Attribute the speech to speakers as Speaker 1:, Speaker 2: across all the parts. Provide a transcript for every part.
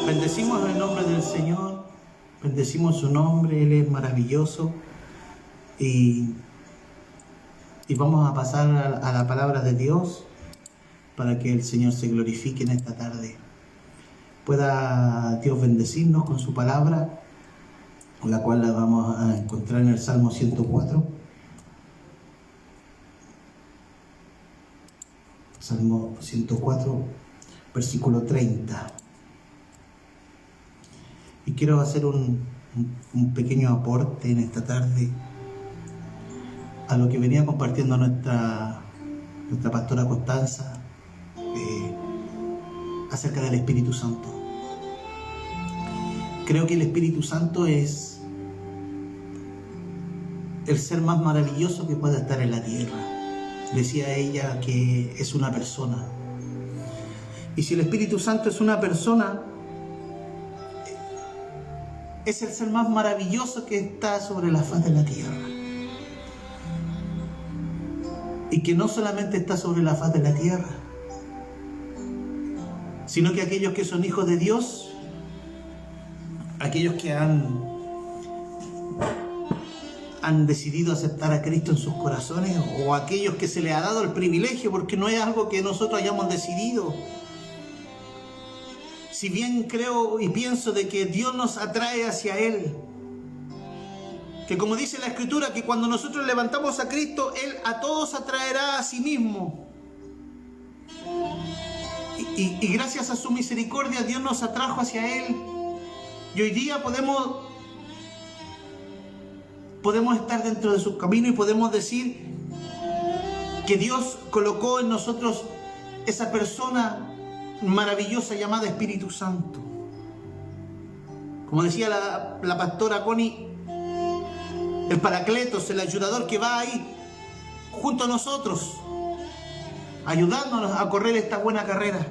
Speaker 1: Bendecimos el nombre del Señor, bendecimos su nombre, Él es maravilloso y vamos a pasar a la palabra de Dios para que el Señor se glorifique en esta tarde. Pueda Dios bendecirnos con su palabra, la cual la vamos a encontrar en el Salmo 104. Salmo 104, versículo 30. Y quiero hacer un pequeño aporte en esta tarde a lo que venía compartiendo nuestra pastora Constanza acerca del Espíritu Santo. Creo que el Espíritu Santo es el ser más maravilloso que puede estar en la tierra. Decía ella que es una persona. Y si el Espíritu Santo es una persona, es el ser más maravilloso que está sobre la faz de la tierra. Y que no solamente está sobre la faz de la tierra, sino que aquellos que son hijos de Dios, aquellos que han decidido aceptar a Cristo en sus corazones, o aquellos que se les ha dado el privilegio, porque no es algo que nosotros hayamos decidido. Si bien creo y pienso de que Dios nos atrae hacia Él, que como dice la Escritura, que cuando nosotros levantamos a Cristo, Él a todos atraerá a sí mismo. Y gracias a su misericordia, Dios nos atrajo hacia Él. Y hoy día podemos estar dentro de su camino y podemos decir que Dios colocó en nosotros esa persona maravillosa llamada Espíritu Santo. Como decía la pastora Connie, el Paracletos, el ayudador que va ahí junto a nosotros, ayudándonos a correr esta buena carrera.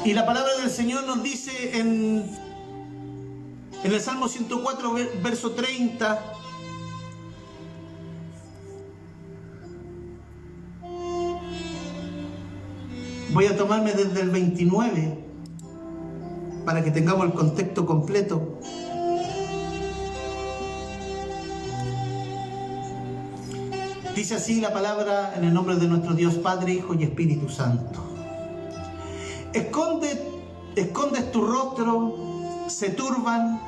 Speaker 1: Y la palabra del Señor nos dice en el Salmo 104, verso 30, voy a tomarme desde el 29 para que tengamos el contexto completo. Dice así la palabra en el nombre de nuestro Dios Padre, Hijo y Espíritu Santo. Escondes tu rostro, se turban,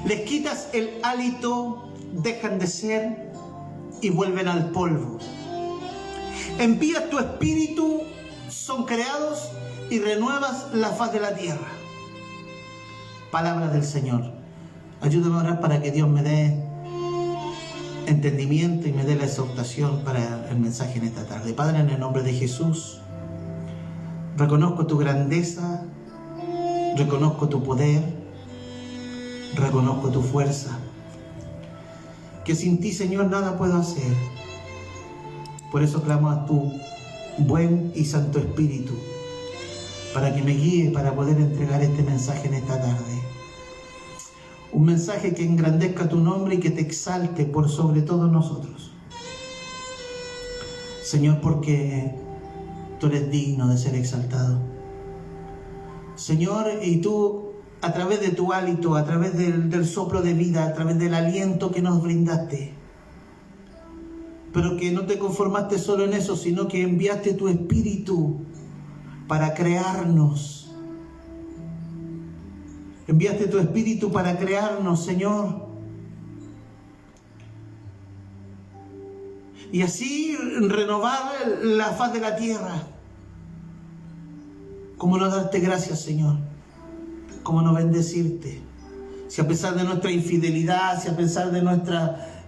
Speaker 1: les quitas el hálito, dejan de ser y vuelven al polvo. Envías tu espíritu, son creados y renuevas la faz de la tierra. Palabra del Señor. Ayúdame a orar para que Dios me dé entendimiento y me dé la exhortación para el mensaje en esta tarde. Padre, en el nombre de Jesús, reconozco tu grandeza, reconozco tu poder, reconozco tu fuerza, que sin ti, Señor, nada puedo hacer. Por eso clamo a tu buen y santo Espíritu, para que me guíe, para poder entregar este mensaje en esta tarde. Un mensaje que engrandezca tu nombre y que te exalte por sobre todos nosotros. Señor, porque tú eres digno de ser exaltado. Señor, y tú, a través de tu hálito, a través del soplo de vida, a través del aliento que nos brindaste, pero que no te conformaste solo en eso, sino que enviaste tu Espíritu para crearnos. Enviaste tu Espíritu para crearnos, Señor. Y así renovar la faz de la tierra. ¿Cómo no darte gracias, Señor? ¿Cómo no bendecirte? Si a pesar de nuestra infidelidad, si a pesar de nuestra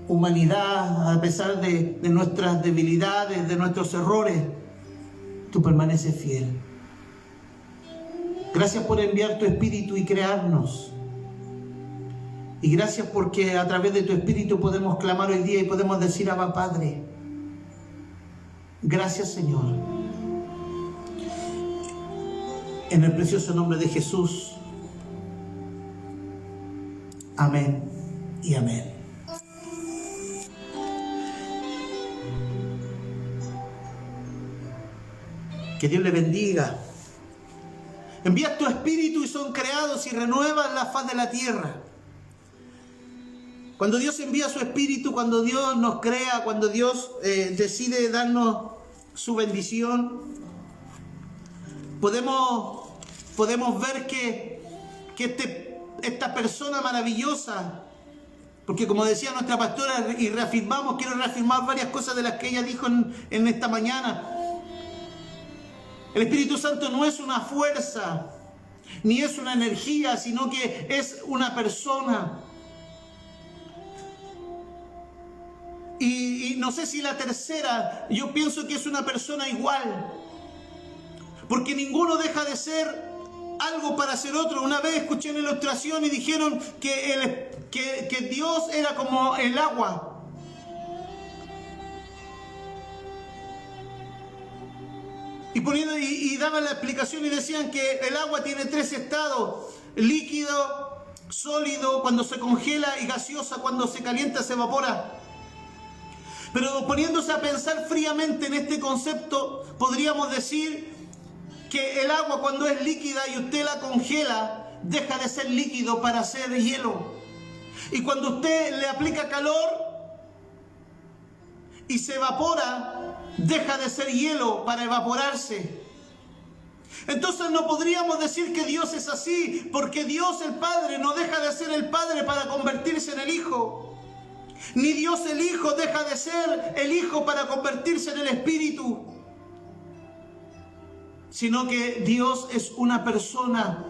Speaker 1: humanidad, a pesar de nuestras debilidades, de nuestros errores, tú permaneces fiel. Gracias por enviar tu Espíritu y crearnos. Y gracias porque a través de tu Espíritu podemos clamar hoy día y podemos decir: Abba, Padre. Gracias, Señor. En el precioso nombre de Jesús. Amén y amén. Que Dios le bendiga. Envías tu espíritu y son creados y renuevas la faz de la tierra. Cuando Dios envía su espíritu, cuando Dios nos crea, cuando Dios decide darnos su bendición, podemos ver que esta persona maravillosa, porque como decía nuestra pastora, y quiero reafirmar varias cosas de las que ella dijo en esta mañana. El Espíritu Santo no es una fuerza, ni es una energía, sino que es una persona. Y no sé si la tercera, yo pienso que es una persona igual, porque ninguno deja de ser algo para ser otro. Una vez escuché una ilustración y dijeron que Dios era como el agua. Y daban la explicación y decían que el agua tiene 3 estados: líquido, sólido cuando se congela y gaseosa cuando se calienta, se evapora. Pero poniéndose a pensar fríamente en este concepto, podríamos decir que el agua, cuando es líquida y usted la congela, deja de ser líquido para ser hielo. Y cuando usted le aplica calor y se evapora, deja de ser hielo para evaporarse. Entonces no podríamos decir que Dios es así, porque Dios el Padre no deja de ser el Padre para convertirse en el Hijo. Ni Dios el Hijo deja de ser el Hijo para convertirse en el Espíritu. Sino que Dios es una persona.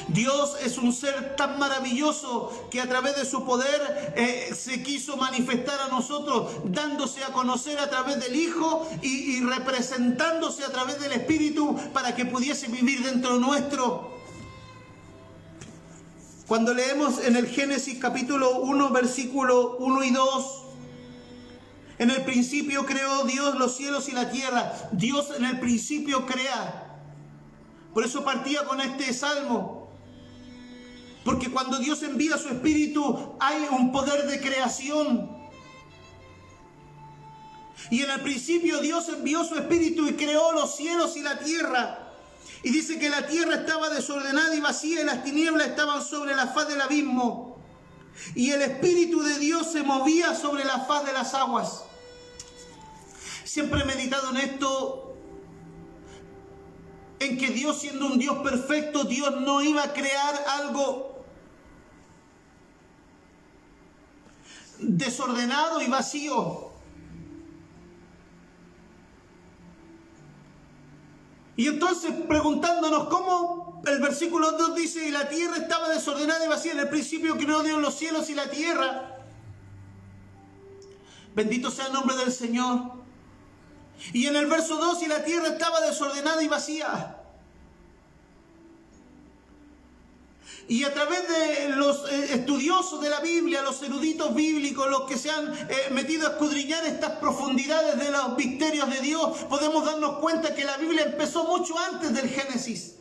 Speaker 1: Dios es un ser tan maravilloso que a través de su poder se quiso manifestar a nosotros, dándose a conocer a través del Hijo y representándose a través del Espíritu para que pudiese vivir dentro nuestro. Cuando leemos en el Génesis capítulo 1, versículo 1 y 2, en el principio creó Dios los cielos y la tierra. Dios en el principio crea. Por eso partía con este salmo. Porque cuando Dios envía su espíritu hay un poder de creación. Y en el principio Dios envió su espíritu y creó los cielos y la tierra. Y dice que la tierra estaba desordenada y vacía y las tinieblas estaban sobre la faz del abismo. Y el Espíritu de Dios se movía sobre la faz de las aguas. Siempre he meditado en esto, en que Dios, siendo un Dios perfecto, Dios no iba a crear algo desordenado y vacío. Y entonces preguntándonos cómo el versículo 2 dice: y la tierra estaba desordenada y vacía. En el principio creó Dios los cielos y la tierra. Bendito sea el nombre del Señor. Y en el verso 2, y la tierra estaba desordenada y vacía. Y a través de los estudiosos de la Biblia, los eruditos bíblicos, los que se han metido a escudriñar estas profundidades de los misterios de Dios, podemos darnos cuenta que la Biblia empezó mucho antes del Génesis.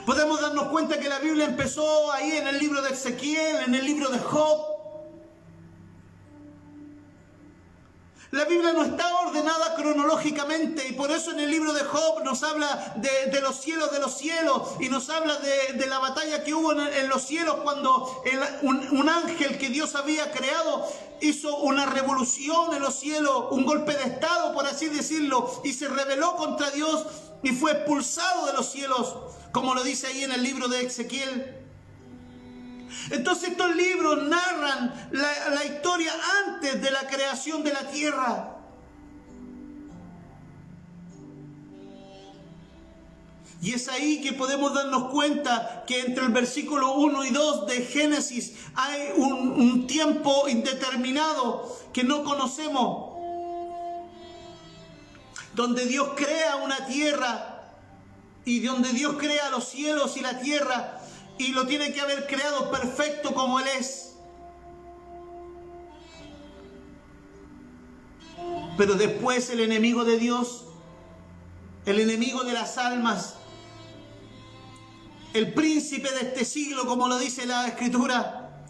Speaker 1: Podemos darnos cuenta que la Biblia empezó ahí en el libro de Ezequiel, en el libro de Job. La Biblia no está ordenada cronológicamente y por eso en el libro de Job nos habla de los cielos y nos habla de la batalla que hubo en los cielos cuando un ángel que Dios había creado hizo una revolución en los cielos, un golpe de estado, por así decirlo, y se rebeló contra Dios y fue expulsado de los cielos, como lo dice ahí en el libro de Ezequiel. Entonces estos libros narran la historia antes de la creación de la tierra. Y es ahí que podemos darnos cuenta que entre el versículo 1 y 2 de Génesis hay un tiempo indeterminado que no conocemos, donde Dios crea una tierra y donde Dios crea los cielos y la tierra. Y lo tiene que haber creado perfecto como Él es. Pero después el enemigo de Dios, el enemigo de las almas, el príncipe de este siglo, como lo dice la Escritura,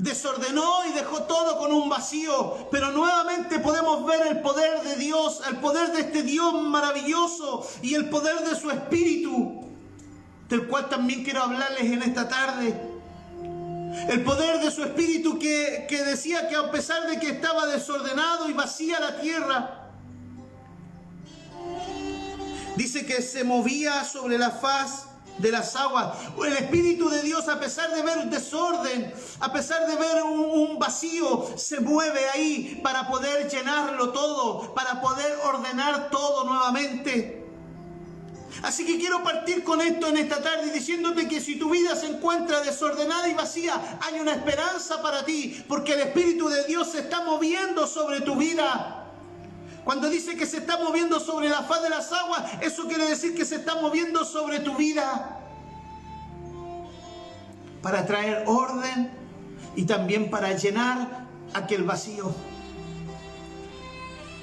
Speaker 1: desordenó y dejó todo con un vacío, pero nuevamente podemos ver el poder de Dios, el poder de este Dios maravilloso y el poder de su Espíritu, del cual también quiero hablarles en esta tarde. El poder de su Espíritu que decía que a pesar de que estaba desordenado y vacía la tierra, dice que se movía sobre la faz de las aguas. El Espíritu de Dios, a pesar de ver desorden, a pesar de ver un vacío, se mueve ahí para poder llenarlo todo, para poder ordenar todo nuevamente. Así que quiero partir con esto en esta tarde, diciéndote que si tu vida se encuentra desordenada y vacía, hay una esperanza para ti, porque el Espíritu de Dios se está moviendo sobre tu vida. Cuando dice que se está moviendo sobre la faz de las aguas, eso quiere decir que se está moviendo sobre tu vida para traer orden y también para llenar aquel vacío.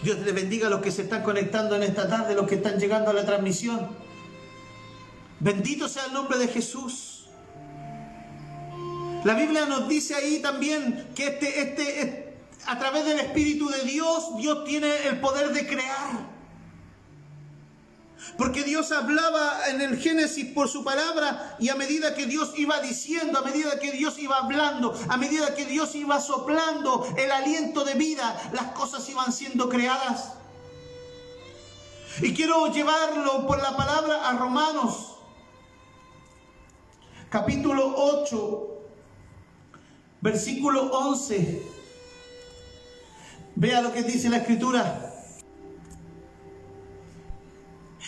Speaker 1: Dios les bendiga a los que se están conectando en esta tarde, los que están llegando a la transmisión. Bendito sea el nombre de Jesús. La Biblia nos dice ahí también que a través del Espíritu de Dios, Dios tiene el poder de crear. Porque Dios hablaba en el Génesis por su palabra, y a medida que Dios iba diciendo, a medida que Dios iba hablando, a medida que Dios iba soplando el aliento de vida, las cosas iban siendo creadas. Y quiero llevarlo por la palabra a Romanos, capítulo 8, versículo 11. Vea lo que dice la Escritura.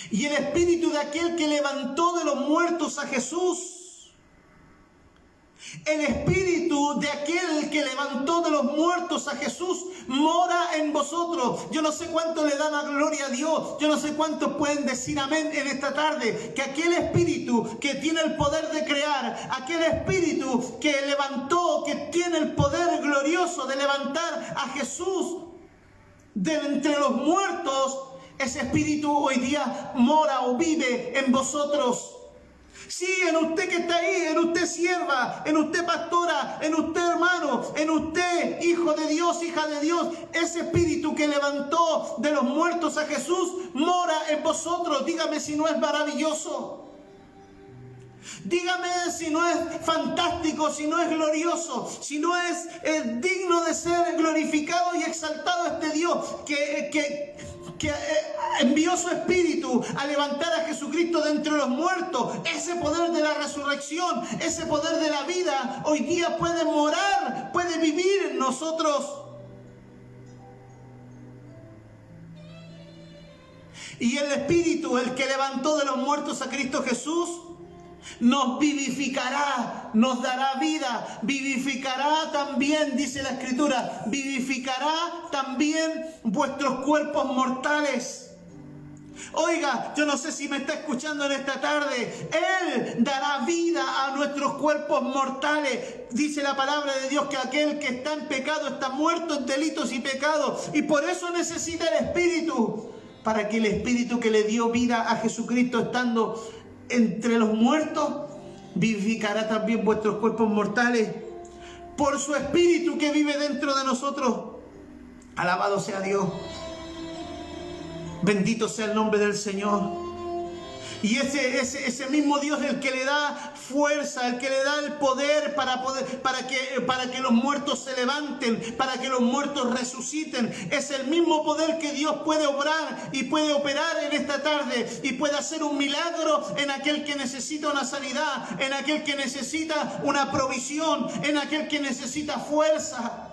Speaker 1: Y el Espíritu de aquel que levantó de los muertos a Jesús, el Espíritu de aquel que levantó de los muertos a Jesús mora en vosotros. Yo no sé cuánto le dan la gloria a Dios. Yo no sé cuántos pueden decir amén en esta tarde. Que aquel Espíritu que tiene el poder de crear, aquel Espíritu que levantó, que tiene el poder glorioso de levantar a Jesús de entre los muertos, ese Espíritu hoy día mora o vive en vosotros. Sí, en usted que está ahí, en usted sierva, en usted pastora, en usted hermano, en usted hijo de Dios, hija de Dios. Ese Espíritu que levantó de los muertos a Jesús mora en vosotros. Dígame si no es maravilloso. Dígame si no es fantástico, si no es glorioso, si no es digno de ser glorificado y exaltado este Dios que envió su Espíritu a levantar a Jesucristo de entre los muertos. Ese poder de la resurrección, ese poder de la vida, hoy día puede morar, puede vivir en nosotros. Y el Espíritu, el que levantó de los muertos a Cristo Jesús, nos vivificará, nos dará vida, vivificará también, dice la Escritura, vivificará también vuestros cuerpos mortales. Oiga, yo no sé si me está escuchando en esta tarde. Él dará vida a nuestros cuerpos mortales. Dice la palabra de Dios que aquel que está en pecado está muerto en delitos y pecados, y por eso necesita el Espíritu, para que el Espíritu que le dio vida a Jesucristo estando entre los muertos, vivificará también vuestros cuerpos mortales por su Espíritu que vive dentro de nosotros. Alabado sea Dios. Bendito sea el nombre del Señor. Y ese mismo Dios, el que le da fuerza, el que le da el poder para que los muertos se levanten, para que los muertos resuciten, es el mismo poder que Dios puede obrar y puede operar en esta tarde, y puede hacer un milagro en aquel que necesita una sanidad, en aquel que necesita una provisión, en aquel que necesita fuerza.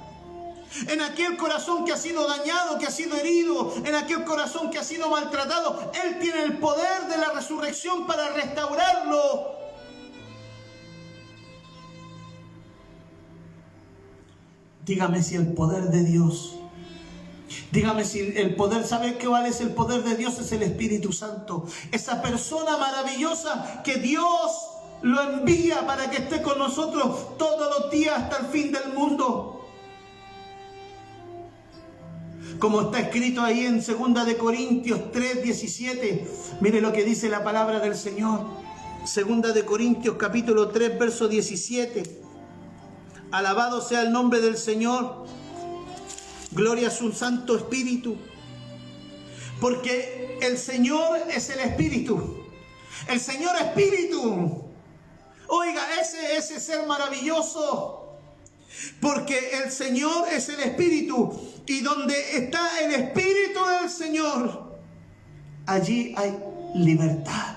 Speaker 1: En aquel corazón que ha sido dañado, que ha sido herido, en aquel corazón que ha sido maltratado, Él tiene el poder de la resurrección para restaurarlo. Dígame si el poder de Dios, dígame si el poder, ¿sabe cuál es el poder de Dios? Es el Espíritu Santo. Esa persona maravillosa que Dios lo envía para que esté con nosotros todos los días hasta el fin del mundo. Como está escrito ahí en 2 de Corintios 3:17. Mire lo que dice la palabra del Señor. 2 de Corintios capítulo 3, verso 17. Alabado sea el nombre del Señor. Gloria a su Santo Espíritu. Porque el Señor es el Espíritu. El Señor Espíritu. Oiga, ese ser maravilloso. Porque el Señor es el Espíritu. Y donde está el Espíritu del Señor, allí hay libertad.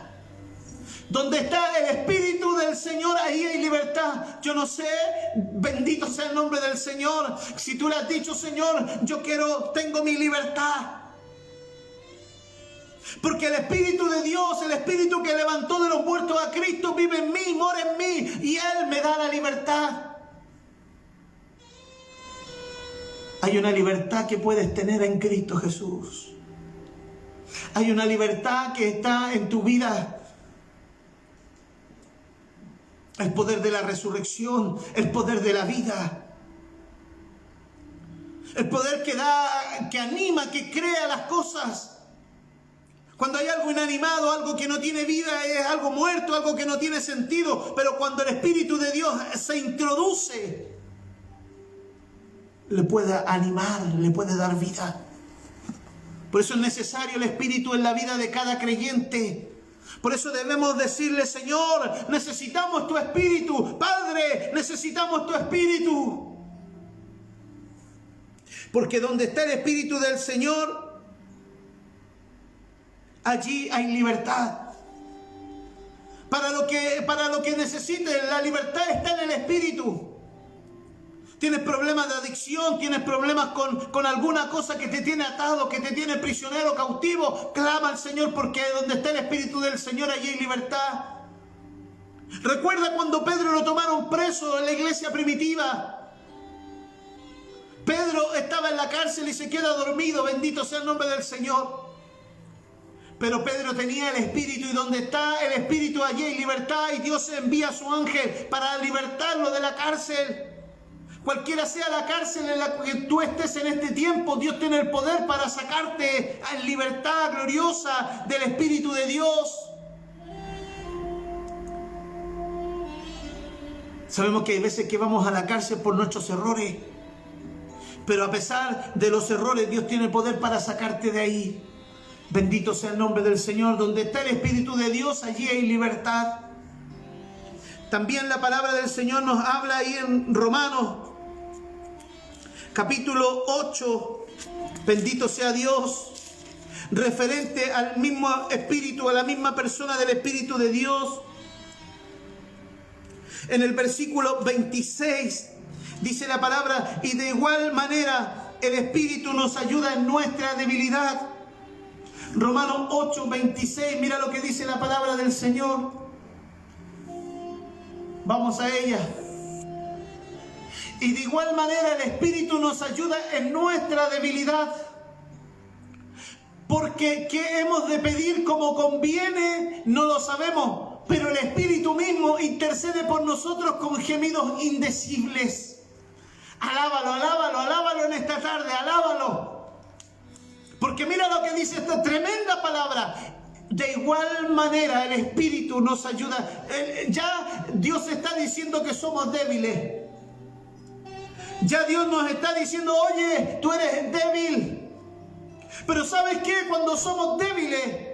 Speaker 1: Donde está el Espíritu del Señor, ahí hay libertad. Yo no sé, bendito sea el nombre del Señor. Si tú le has dicho, Señor, tengo mi libertad. Porque el Espíritu de Dios, el Espíritu que levantó de los muertos a Cristo, vive en mí, mora en mí, y Él me da la libertad. Hay una libertad que puedes tener en Cristo Jesús. Hay una libertad que está en tu vida. El poder de la resurrección, el poder de la vida. El poder que da, que anima, que crea las cosas. Cuando hay algo inanimado, algo que no tiene vida, es algo muerto, algo que no tiene sentido. Pero cuando el Espíritu de Dios se introduce, le puede animar, le puede dar vida. Por eso es necesario el Espíritu en la vida de cada creyente. Por eso debemos decirle, Señor, necesitamos tu Espíritu. Padre, necesitamos tu Espíritu. Porque donde está el Espíritu del Señor, allí hay libertad. Para lo que necesites, la libertad está en el Espíritu. Tienes problemas de adicción, tienes problemas con alguna cosa que te tiene atado, que te tiene prisionero, cautivo. Clama al Señor, porque donde está el Espíritu del Señor, allí hay libertad. Recuerda cuando Pedro lo tomaron preso en la iglesia primitiva. Pedro estaba en la cárcel y se queda dormido, bendito sea el nombre del Señor. Pero Pedro tenía el Espíritu, y donde está el Espíritu, allí hay libertad, y Dios envía a su ángel para libertarlo de la cárcel. Cualquiera sea la cárcel en la que tú estés en este tiempo, Dios tiene el poder para sacarte en libertad gloriosa del Espíritu de Dios. Sabemos que hay veces que vamos a la cárcel por nuestros errores, pero a pesar de los errores, Dios tiene el poder para sacarte de ahí. Bendito sea el nombre del Señor. Donde está el Espíritu de Dios, allí hay libertad. También la palabra del Señor nos habla ahí en Romanos, capítulo 8, bendito sea Dios, referente al mismo Espíritu, a la misma persona del Espíritu de Dios. En el versículo 26 dice la palabra: y de igual manera el Espíritu nos ayuda en nuestra debilidad. Romanos 8, 26, mira lo que dice la palabra del Señor. Vamos a ella. Y de igual manera el Espíritu nos ayuda en nuestra debilidad. Porque ¿qué hemos de pedir como conviene? No lo sabemos. Pero el Espíritu mismo intercede por nosotros con gemidos indecibles. Alábalo, alábalo, alábalo en esta tarde, alábalo. Porque mira lo que dice esta tremenda palabra. De igual manera el Espíritu nos ayuda. Ya Dios está diciendo que somos débiles. Ya Dios nos está diciendo: oye, tú eres débil. Pero ¿sabes qué? Cuando somos débiles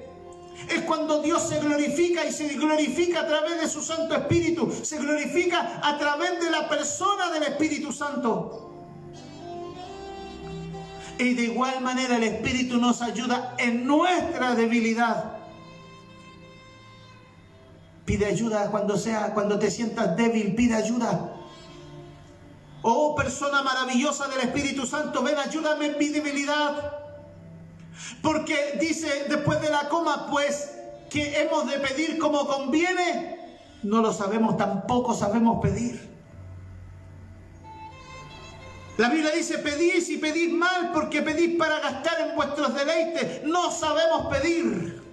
Speaker 1: es cuando Dios se glorifica, y se glorifica a través de su Santo Espíritu. Se glorifica a través de la persona del Espíritu Santo. Y de igual manera el Espíritu nos ayuda en nuestra debilidad. Pide ayuda cuando te sientas débil, pide ayuda. Oh, persona maravillosa del Espíritu Santo, ven, ayúdame en mi debilidad. Porque dice después de la coma, pues, que hemos de pedir como conviene. No lo sabemos, tampoco sabemos pedir. La Biblia dice: pedís y pedís mal, porque pedís para gastar en vuestros deleites. No sabemos pedir.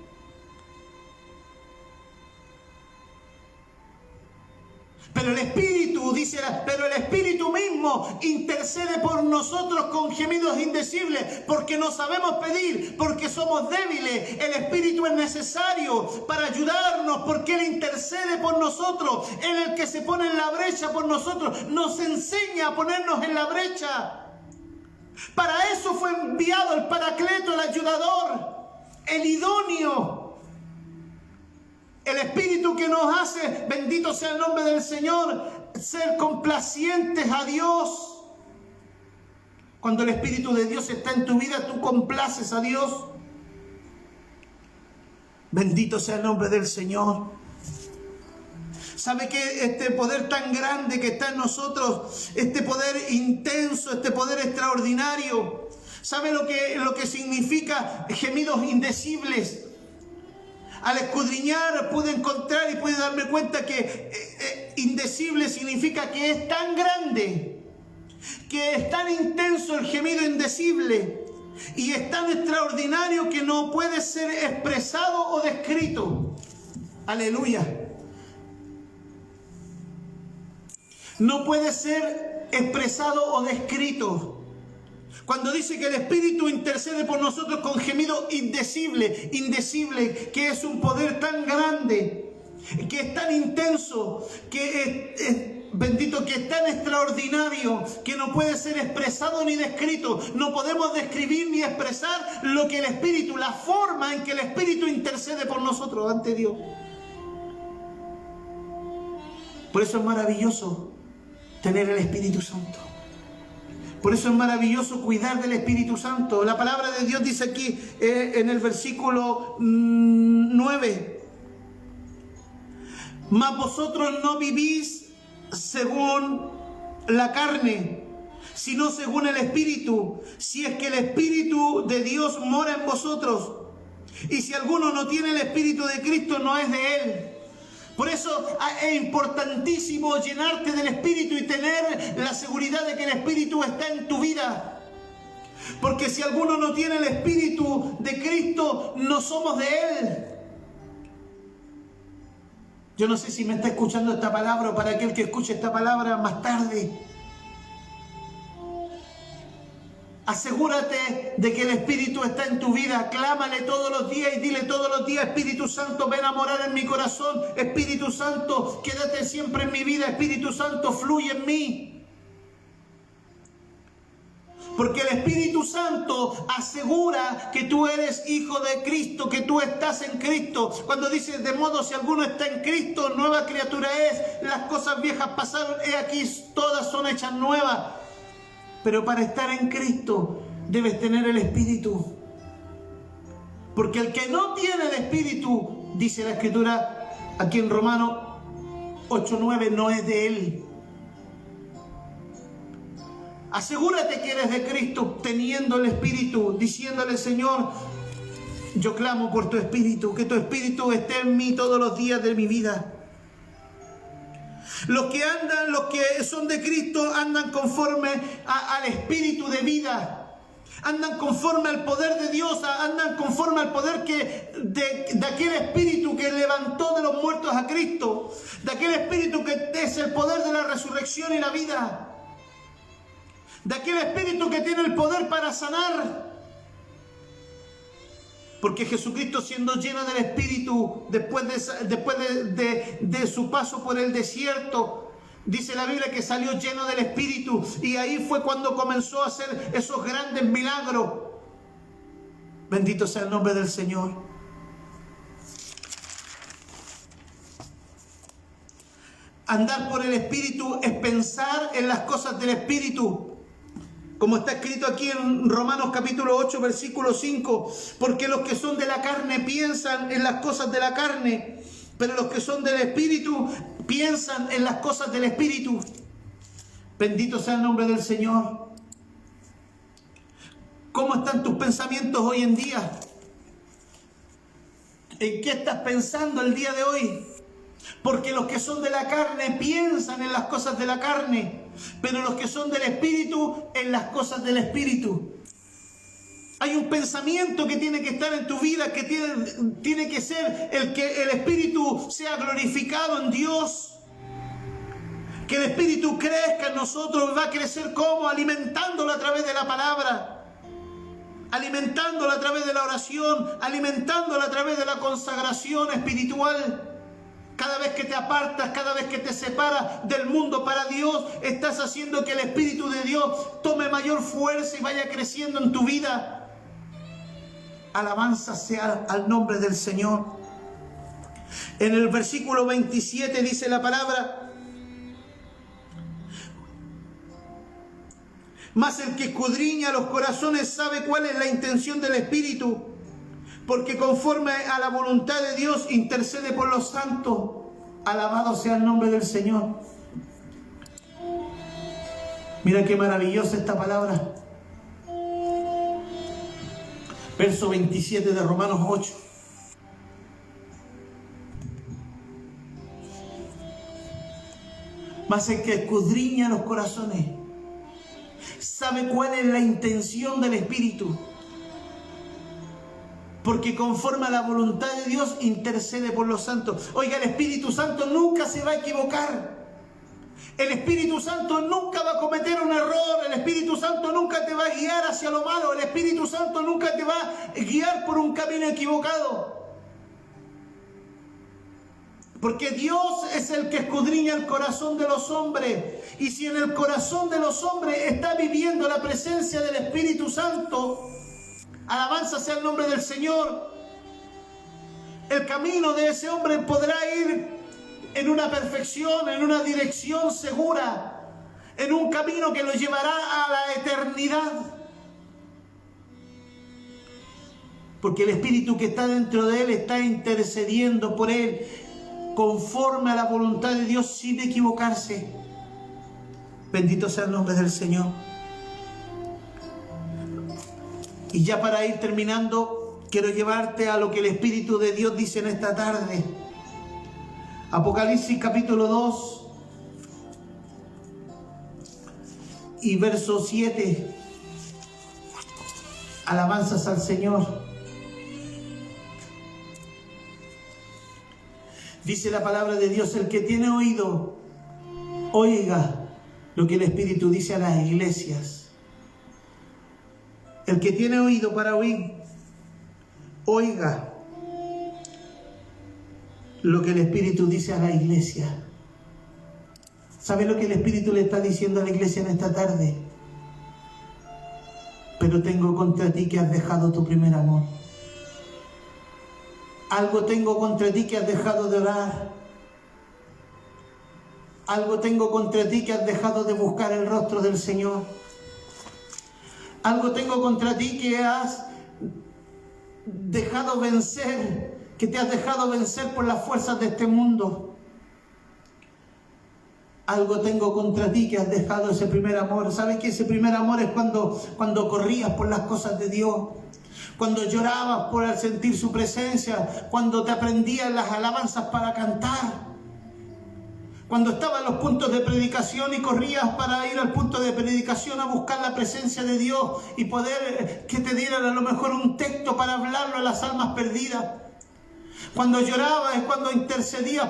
Speaker 1: Pero el Espíritu, dice, pero el Espíritu mismo mismo intercede por nosotros con gemidos indecibles, porque no sabemos pedir, porque somos débiles. El Espíritu es necesario para ayudarnos, porque Él intercede por nosotros. Él es el que se pone en la brecha por nosotros, nos enseña a ponernos en la brecha. Para eso fue enviado el Paracleto, el ayudador, el idóneo. El Espíritu que nos hace, bendito sea el nombre del Señor, ser complacientes a Dios. Cuando el Espíritu de Dios está en tu vida, tú complaces a Dios. Bendito sea el nombre del Señor. ¿Sabe que este poder tan grande que está en nosotros, este poder intenso, este poder extraordinario, ¿sabe lo que significa gemidos indecibles? Al escudriñar pude encontrar y pude darme cuenta que indecible significa que es tan grande, que es tan intenso el gemido indecible y es tan extraordinario que no puede ser expresado o descrito. Aleluya. No puede ser expresado o descrito. Cuando dice que el Espíritu intercede por nosotros con gemido indecible, que es un poder tan grande, que es tan intenso, que es tan extraordinario, que no puede ser expresado ni descrito. No podemos describir ni expresar lo que el Espíritu, la forma en que el Espíritu intercede por nosotros ante Dios. Por eso es maravilloso tener el Espíritu Santo. Por eso es maravilloso cuidar del Espíritu Santo. La palabra de Dios dice aquí en el versículo 9: mas vosotros no vivís según la carne, sino según el Espíritu, si es que el Espíritu de Dios mora en vosotros. Y si alguno no tiene el Espíritu de Cristo, no es de Él. Por eso es importantísimo llenarte del Espíritu y tener la seguridad de que el Espíritu está en tu vida. Porque si alguno no tiene el Espíritu de Cristo, no somos de Él. Yo no sé si me está escuchando esta palabra o para aquel que escuche esta palabra más tarde. Asegúrate de que el Espíritu está en tu vida. Clámale todos los días y dile todos los días: Espíritu Santo, ven a morar en mi corazón. Espíritu Santo, quédate siempre en mi vida. Espíritu Santo, fluye en mí. Porque el Espíritu Santo asegura que tú eres hijo de Cristo, que tú estás en Cristo. Cuando dice: de modo si alguno está en Cristo, nueva criatura es. Las cosas viejas pasaron, he aquí todas son hechas nuevas. Pero para estar en Cristo debes tener el Espíritu. Porque el que no tiene el Espíritu, dice la Escritura aquí en Romanos 8:9, no es de Él. Asegúrate que eres de Cristo teniendo el Espíritu, diciéndole: Señor, yo clamo por tu Espíritu, que tu Espíritu esté en mí todos los días de mi vida. Los que son de Cristo andan conforme al Espíritu de vida. Andan conforme al poder de Dios, andan conforme al poder de aquel Espíritu que levantó de los muertos a Cristo, de aquel Espíritu que es el poder de la resurrección y la vida, de aquel Espíritu que tiene el poder para sanar. Porque Jesucristo, siendo lleno del Espíritu, después de su paso por el desierto, dice la Biblia que salió lleno del Espíritu, y ahí fue cuando comenzó a hacer esos grandes milagros. Bendito sea el nombre del Señor. Andar por el Espíritu es pensar en las cosas del Espíritu. Como está escrito aquí en Romanos capítulo 8, versículo 5, porque los que son de la carne piensan en las cosas de la carne, pero los que son del Espíritu piensan en las cosas del Espíritu. Bendito sea el nombre del Señor. ¿Cómo están tus pensamientos hoy en día? ¿En qué estás pensando el día de hoy? Porque los que son de la carne piensan en las cosas de la carne, pero los que son del Espíritu, en las cosas del Espíritu. Hay un pensamiento que tiene que estar en tu vida, que tiene que ser el que el Espíritu sea glorificado en Dios. Que el Espíritu crezca en nosotros. ¿Va a crecer cómo? Alimentándolo a través de la palabra, alimentándolo a través de la oración, alimentándolo a través de la consagración espiritual. Cada vez que te apartas, cada vez que te separas del mundo para Dios, estás haciendo que el Espíritu de Dios tome mayor fuerza y vaya creciendo en tu vida. Alabanza sea al nombre del Señor. En el versículo 27 dice la palabra: mas el que escudriña los corazones sabe cuál es la intención del Espíritu, porque conforme a la voluntad de Dios intercede por los santos. Alabado sea el nombre del Señor. Mira qué maravillosa esta palabra. Verso 27 de Romanos 8. Mas el que escudriña los corazones sabe cuál es la intención del Espíritu, porque conforme a la voluntad de Dios intercede por los santos. Oiga, el Espíritu Santo nunca se va a equivocar. El Espíritu Santo nunca va a cometer un error. El Espíritu Santo nunca te va a guiar hacia lo malo. El Espíritu Santo nunca te va a guiar por un camino equivocado. Porque Dios es el que escudriña el corazón de los hombres. Y si en el corazón de los hombres está viviendo la presencia del Espíritu Santo, alabanza sea el nombre del Señor, el camino de ese hombre podrá ir en una perfección, en una dirección segura, en un camino que lo llevará a la eternidad. Porque el Espíritu que está dentro de él está intercediendo por él, conforme a la voluntad de Dios, sin equivocarse. Bendito sea el nombre del Señor. Y ya para ir terminando, quiero llevarte a lo que el Espíritu de Dios dice en esta tarde. Apocalipsis capítulo 2 y verso 7. Alabanzas al Señor. Dice la palabra de Dios: el que tiene oído, oiga lo que el Espíritu dice a las iglesias. El que tiene oído para oír, oiga lo que el Espíritu dice a la iglesia. ¿Sabe lo que el Espíritu le está diciendo a la iglesia en esta tarde? Pero tengo contra ti que has dejado tu primer amor. Algo tengo contra ti que has dejado de orar. Algo tengo contra ti que has dejado de buscar el rostro del Señor. Algo tengo contra ti que has dejado vencer, que te has dejado vencer por las fuerzas de este mundo. Algo tengo contra ti que has dejado ese primer amor. ¿Sabes que ese primer amor es cuando corrías por las cosas de Dios? Cuando llorabas por el sentir su presencia, cuando te aprendías las alabanzas para cantar. Cuando estabas en los puntos de predicación y corrías para ir al punto de predicación a buscar la presencia de Dios y poder que te dieran a lo mejor un texto para hablarlo a las almas perdidas. Cuando llorabas es cuando intercedías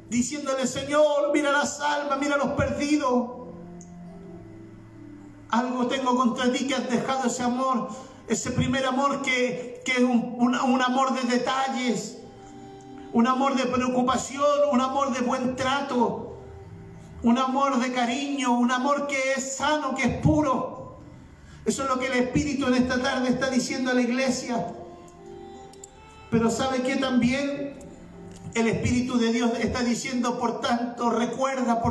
Speaker 1: diciéndole: Señor, mira las almas, mira los perdidos. Algo tengo contra ti que has dejado ese amor, ese primer amor que es un amor de detalles. Un amor de preocupación, un amor de buen trato, un amor de cariño, un amor que es sano, que es puro. Eso es lo que el Espíritu en esta tarde está diciendo a la iglesia. Pero ¿sabe qué? También el Espíritu de Dios está diciendo: por tanto, recuerda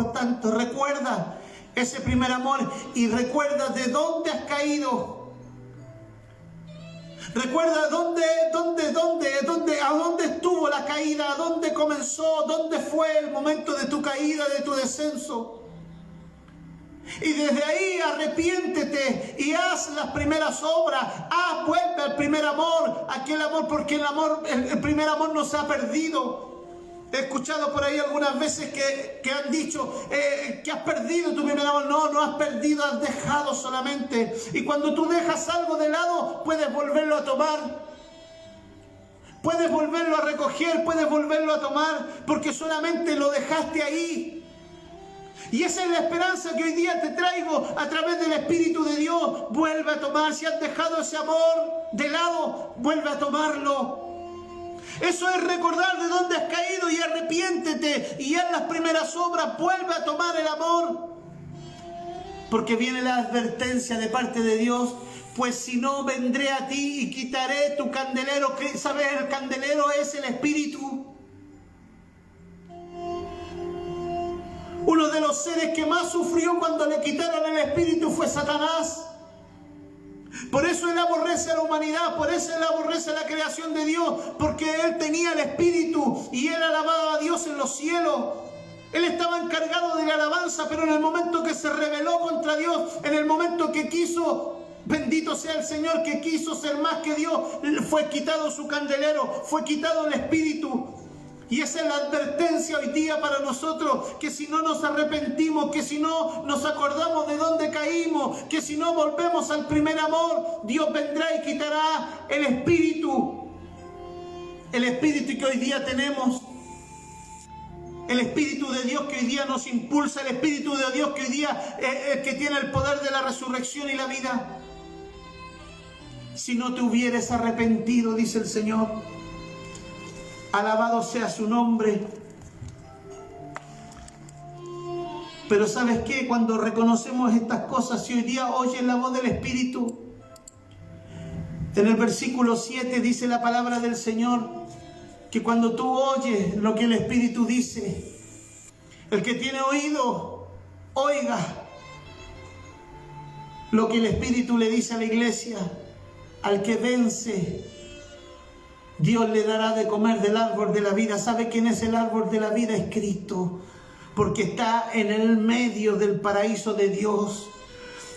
Speaker 1: ese primer amor y recuerda de dónde has caído. Recuerda a dónde estuvo la caída, a dónde comenzó, dónde fue el momento de tu caída, de tu descenso. Y desde ahí arrepiéntete y haz las primeras obras. Vuelve al primer amor, aquel amor, porque el primer amor no se ha perdido. He escuchado por ahí algunas veces que han dicho que has perdido tu primer amor. No has perdido, has dejado solamente. Y cuando tú dejas algo de lado, puedes volverlo a tomar. Puedes volverlo a recoger, puedes volverlo a tomar, porque solamente lo dejaste ahí. Y esa es la esperanza que hoy día te traigo a través del Espíritu de Dios. Vuelve a tomar, si has dejado ese amor de lado, vuelve a tomarlo. Eso es recordar de dónde has caído y arrepiéntete y haz las primeras obras, vuelve a tomar el amor. Porque viene la advertencia de parte de Dios, pues si no vendré a ti y quitaré tu candelero. ¿Sabes? El candelero es el Espíritu. Uno de los seres que más sufrió cuando le quitaron el Espíritu fue Satanás. Por eso él aborrece a la humanidad, por eso él aborrece a la creación de Dios, porque él tenía el Espíritu y él alababa a Dios en los cielos. Él estaba encargado de la alabanza, pero en el momento que se rebeló contra Dios, en el momento que quiso, bendito sea el Señor, que quiso ser más que Dios, fue quitado su candelero, fue quitado el Espíritu. Y esa es la advertencia hoy día para nosotros, que si no nos arrepentimos, que si no nos acordamos de dónde caímos, que si no volvemos al primer amor, Dios vendrá y quitará el Espíritu que hoy día tenemos, el Espíritu de Dios que hoy día nos impulsa, el Espíritu de Dios que hoy día es el que tiene el poder de la resurrección y la vida. Si no te hubieres arrepentido, dice el Señor, alabado sea su nombre. Pero ¿sabes qué? Cuando reconocemos estas cosas, si hoy día oyes la voz del Espíritu, en el versículo 7 dice la palabra del Señor, que cuando tú oyes lo que el Espíritu dice, el que tiene oído, oiga lo que el Espíritu le dice a la iglesia. Al que vence, Dios le dará de comer del árbol de la vida. ¿Sabe quién es el árbol de la vida? Es Cristo, porque está en el medio del paraíso de Dios.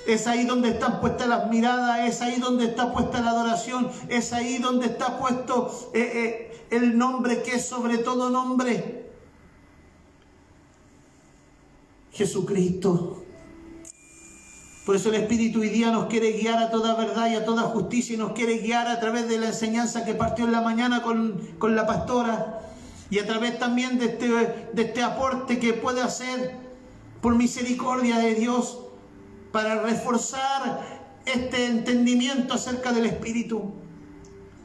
Speaker 1: Es ahí donde están puestas las miradas, es ahí donde está puesta la adoración, es ahí donde está puesto el nombre que es sobre todo nombre, Jesucristo. Por eso el Espíritu hoy día nos quiere guiar a toda verdad y a toda justicia, y nos quiere guiar a través de la enseñanza que partió en la mañana con la pastora, y a través también de este aporte que puede hacer por misericordia de Dios para reforzar este entendimiento acerca del Espíritu,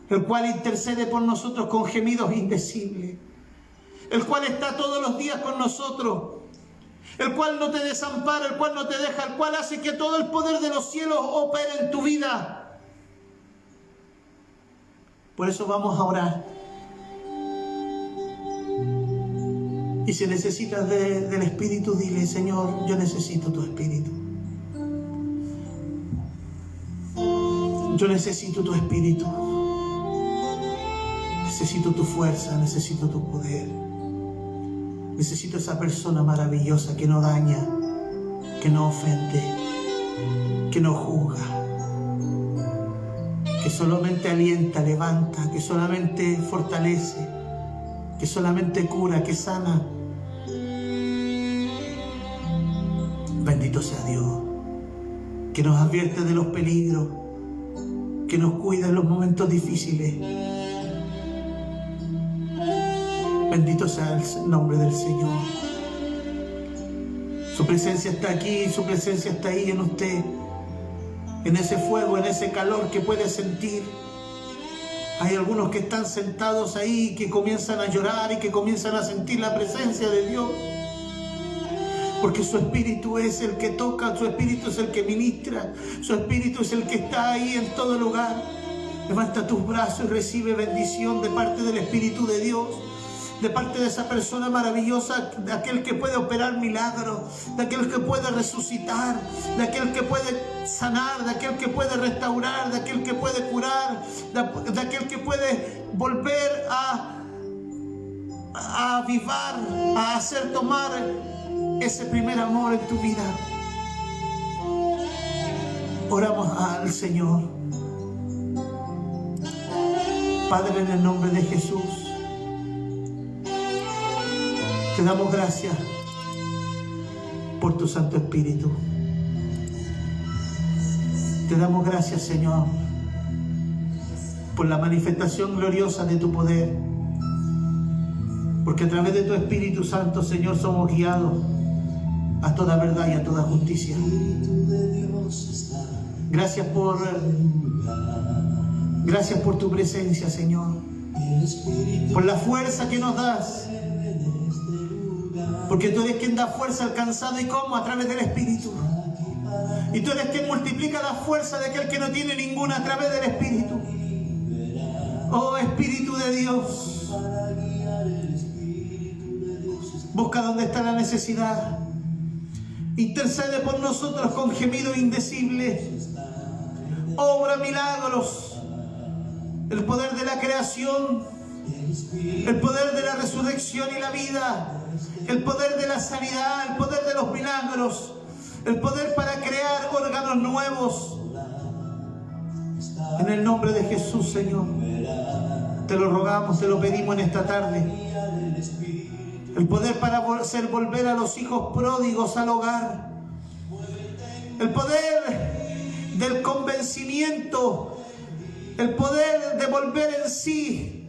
Speaker 1: el cual intercede por nosotros con gemidos indecibles, el cual está todos los días con nosotros, el cual no te desampara, el cual no te deja, el cual hace que todo el poder de los cielos opere en tu vida. Por eso vamos a orar. Y si necesitas del Espíritu, dile: Señor, yo necesito tu Espíritu. Yo necesito tu Espíritu. Necesito tu fuerza, necesito tu poder. Necesito esa persona maravillosa que no daña, que no ofende, que no juzga, que solamente alienta, levanta, que solamente fortalece, que solamente cura, que sana. Bendito sea Dios, que nos advierte de los peligros, que nos cuida en los momentos difíciles. Bendito sea el nombre del Señor. Su presencia está aquí, su presencia está ahí en usted, en ese fuego, en ese calor que puede sentir. Hay algunos que están sentados ahí, que comienzan a llorar y que comienzan a sentir la presencia de Dios, porque su Espíritu es el que toca, su Espíritu es el que ministra, su Espíritu es el que está ahí en todo lugar. Levanta tus brazos y recibe bendición de parte del Espíritu de Dios, de parte de esa persona maravillosa, de aquel que puede operar milagros, de aquel que puede resucitar, de aquel que puede sanar, de aquel que puede restaurar, de aquel que puede curar, de aquel que puede volver a avivar, a hacer tomar ese primer amor en tu vida. Oramos al Señor. Padre, en el nombre de Jesús, te damos gracias por tu Santo Espíritu. Te damos gracias, Señor, por la manifestación gloriosa de tu poder. Porque a través de tu Espíritu Santo, Señor, somos guiados. a toda verdad y a toda justicia. Gracias por tu presencia, Señor, por la fuerza que nos das, porque tú eres quien da fuerza al cansado. ¿Y cómo? A través del Espíritu. Y tú eres quien multiplica la fuerza de aquel que no tiene ninguna a través del Espíritu. Oh Espíritu de Dios, busca donde está la necesidad. Intercede por nosotros con gemido indecible. Obra milagros. El poder de la creación, el poder de la resurrección y la vida, el poder de la sanidad, el poder de los milagros, el poder para crear órganos nuevos. En el nombre de Jesús, Señor, te lo rogamos, te lo pedimos en esta tarde. El poder para hacer volver a los hijos pródigos al hogar. El poder del convencimiento. El poder de volver en sí.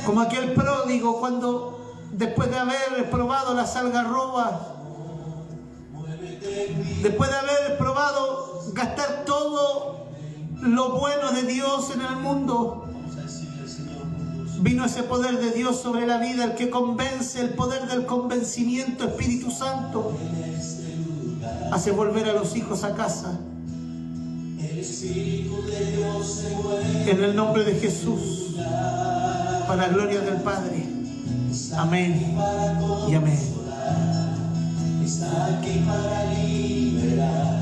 Speaker 1: Como aquel pródigo cuando después de haber probado las algarrobas, después de haber probado gastar todo lo bueno de Dios en el mundo, vino ese poder de Dios sobre la vida, el que convence, el poder del convencimiento. Espíritu Santo hace volver a los hijos a casa. En el nombre de Jesús, para la gloria del Padre. Amén y amén.
Speaker 2: Está aquí para liberar.